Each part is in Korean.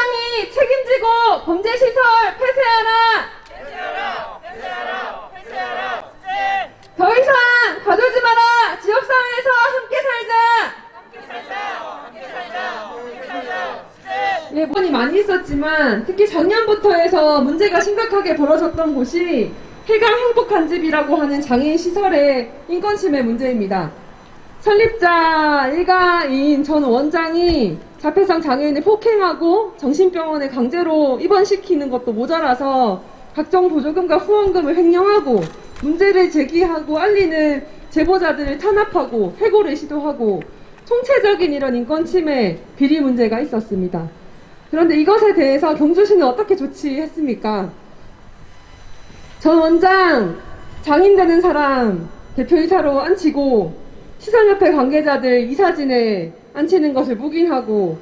회장이 책임지고 범죄시설 폐쇄하라! 더 이상 가두지 마라! 지역사회에서 함께 살자! 예, 문이 많이 있었지만 특히 작년부터 해서 문제가 심각하게 벌어졌던 곳이 해강 행복한집이라고 하는 장애인 시설의 인권침해 문제입니다. 설립자 일가인 전 원장이 자폐성 장애인을 폭행하고 정신병원에 강제로 입원시키는 것도 모자라서 각종 보조금과 후원금을 횡령하고 문제를 제기하고 알리는 제보자들을 탄압하고 해고를 시도하고 총체적인 이런 인권침해 비리 문제가 있었습니다. 그런데 이것에 대해서 경주시는 어떻게 조치했습니까? 전 원장 장인 되는 사람 대표이사로 앉히고 시설협회 관계자들 이사진에 앉히는 것을 묵인하고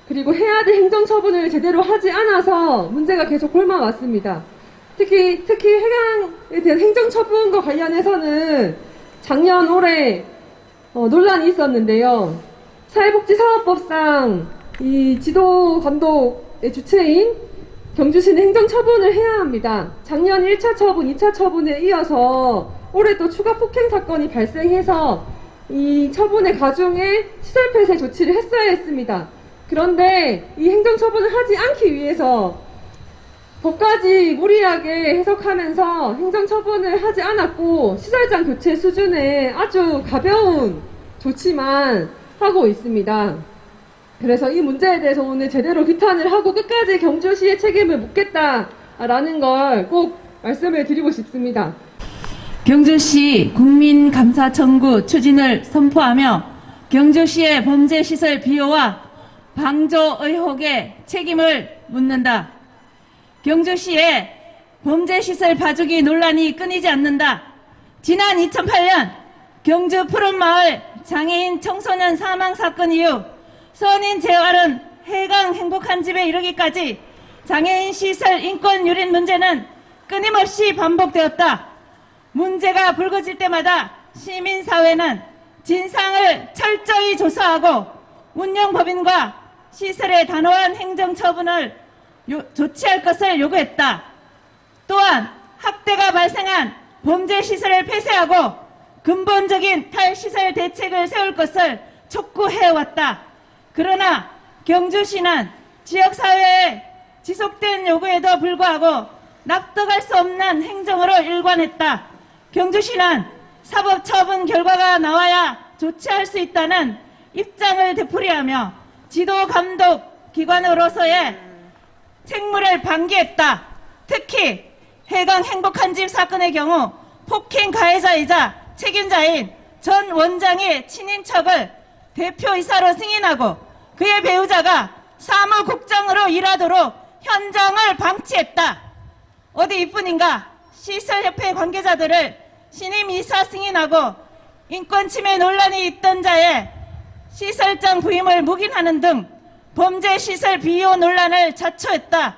그리고 해야 될 행정처분을 제대로 하지 않아서 문제가 계속 골마왔습니다. 특히 해강에 대한 행정처분과 관련해서는 작년 올해 논란이 있었는데요. 사회복지사업법상 이 지도 감독의 주체인 경주시는 행정처분을 해야 합니다. 작년 1차 처분, 2차 처분에 이어서 올해 또 추가 폭행 사건이 발생해서 이 처분의 가중에 시설 폐쇄 조치를 했어야 했습니다. 그런데 이 행정처분을 하지 않기 위해서 법까지 무리하게 해석하면서 행정처분을 하지 않았고 시설장 교체 수준의 아주 가벼운 조치만 하고 있습니다. 그래서 이 문제에 대해서 오늘 제대로 규탄을 하고 끝까지 경주시의 책임을 묻겠다라는 걸 꼭 말씀을 드리고 싶습니다. 경주시 국민감사 청구 추진을 선포하며 경주시의 범죄시설 비호와 방조 의혹의 책임을 묻는다. 경주시의 범죄시설 봐주기 논란이 끊이지 않는다. 지난 2008년 경주 푸른마을 장애인 청소년 사망 사건 이후 선인 재활은 해강 행복한집에 이르기까지 장애인 시설 인권 유린 문제는 끊임없이 반복되었다. 문제가 불거질 때마다 시민사회는 진상을 철저히 조사하고 운영법인과 시설의 단호한 행정처분을 조치할 것을 요구했다. 또한 학대가 발생한 범죄시설을 폐쇄하고 근본적인 탈시설 대책을 세울 것을 촉구해왔다. 그러나 경주시는 지역사회의 지속된 요구에도 불구하고 납득할 수 없는 행정으로 일관했다. 경주시는 사법처분 결과가 나와야 조치할 수 있다는 입장을 되풀이하며 지도감독 기관으로서의 책무를 방기했다. 특히 해강 행복한집 사건의 경우 폭행 가해자이자 책임자인 전 원장의 친인척을 대표이사로 승인하고 그의 배우자가 사무국장으로 일하도록 현장을 방치했다. 어디 이뿐인가 시설협회 관계자들을 신임이사 승인하고 인권침해 논란이 있던 자의 시설장 부임을 묵인하는 등 범죄시설 비호 논란을 자초했다.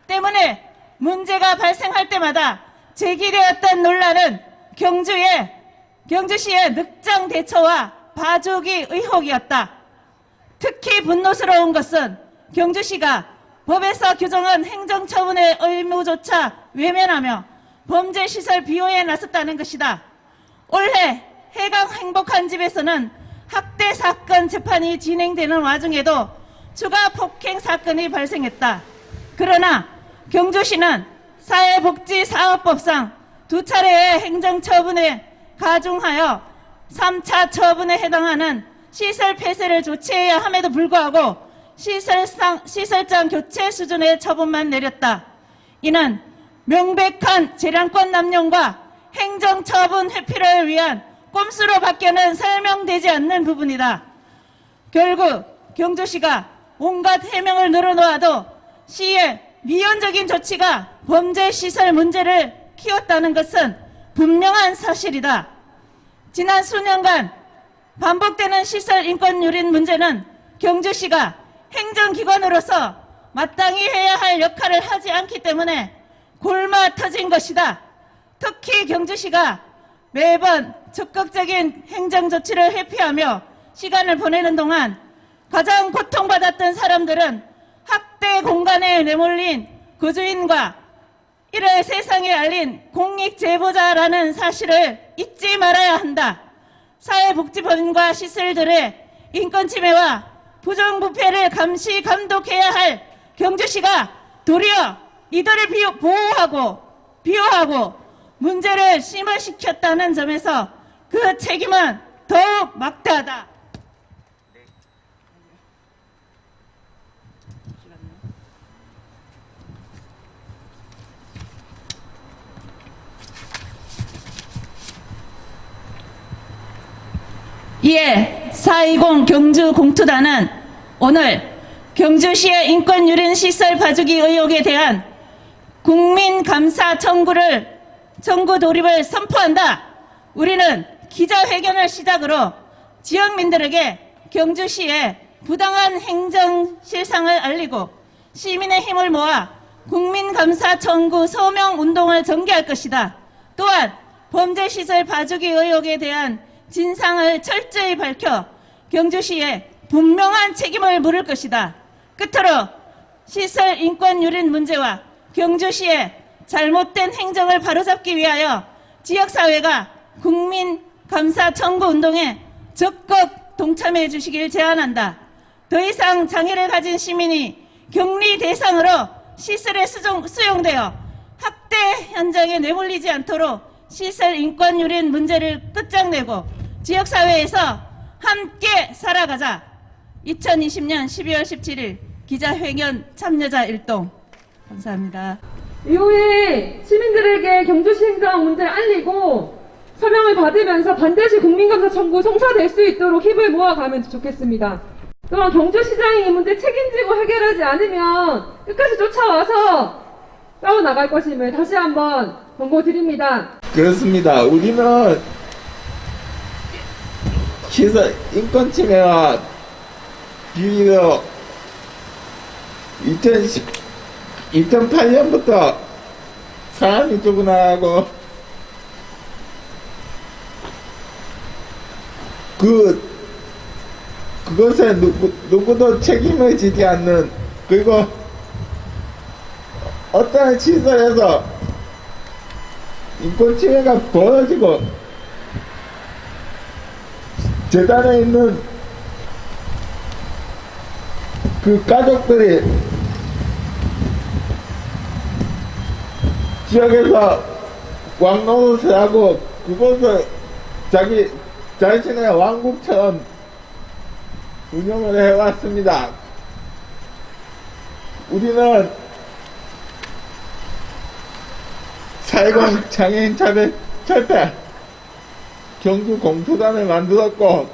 때문에 문제가 발생할 때마다 제기되었던 논란은 경주시의 늑장 대처와 봐주기 의혹이었다. 특히 분노스러운 것은 경주시가 법에서 규정한 행정처분의 의무조차 외면하며 범죄시설 비호에 나섰다는 것이다. 올해 해강 행복한집에서는 학대 사건 재판이 진행되는 와중에도 추가 폭행 사건이 발생했다. 그러나 경주시는 사회복지사업법상 2차례의 행정처분에 가중하여 3차 처분에 해당하는 시설 폐쇄를 조치해야 함에도 불구하고 시설장 교체 수준의 처분만 내렸다. 이는 명백한 재량권 남용과 행정처분 회피를 위한 꼼수로 밖에는 설명되지 않는 부분이다. 결국 경주시가 온갖 해명을 늘어놓아도 시의 미온적인 조치가 범죄시설 문제를 키웠다는 것은 분명한 사실이다. 지난 수년간 반복되는 시설 인권 유린 문제는 경주시가 행정기관으로서 마땅히 해야 할 역할을 하지 않기 때문에 골마 터진 것이다. 특히 경주시가 매번 적극적인 행정조치를 회피하며 시간을 보내는 동안 가장 고통받았던 사람들은 학대 학대 공간에 내몰린 거주인과 이를 세상에 알린 공익제보자라는 사실을 잊지 말아야 한다. 사회복지법인과 시설들의 인권침해와 부정부패를 감시 감독해야 할 경주시가 도리어 이들을 비호하고 문제를 심화시켰다는 점에서 그 책임은 더욱 막대하다. 이에 420 경주 공투단은 오늘 경주시의 인권유린시설 봐주기 의혹에 대한 국민감사 청구 돌입을 선포한다. 우리는 기자회견을 시작으로 지역민들에게 경주시의 부당한 행정 실상을 알리고 시민의 힘을 모아 국민감사 청구 서명 운동을 전개할 것이다. 또한 범죄시설 봐주기 의혹에 대한 진상을 철저히 밝혀 경주시에 분명한 책임을 물을 것이다. 끝으로 시설 인권 유린 문제와 경주시의 잘못된 행정을 바로잡기 위하여 지역사회가 국민감사 청구 운동에 적극 동참해 주시길 제안한다. 더 이상 장애를 가진 시민이 격리 대상으로 시설에 수용되어 학대 현장에 내몰리지 않도록 시설 인권 유린 문제를 끝장내고 지역사회에서 함께 살아가자. 2020년 12월 17일 기자회견 참여자 일동. 감사합니다. 이후에 시민들에게 경주시 행정 문제를 알리고 서명을 받으면서 반드시 국민감사 청구 성사될 수 있도록 힘을 모아가면 좋겠습니다. 또한 경주시장이 이 문제 책임지고 해결하지 않으면 끝까지 쫓아와서 싸워나갈 것임을 다시 한번 권고드립니다. 그렇습니다. 우리는 시설 인권 침해와 비리로 2008년부터 사람이 죽어나가고 그것에 누구도 책임을 지지 않는, 그리고 어떠한 시설에서 인권 침해가 벌어지고 재단에 있는 그 가족들이 지역에서 왕노릇을 하고 그것을 자신의 왕국처럼 운영을 해왔습니다. 우리는 4.20 장애인 차별 철폐 경주 공투단을 만들었고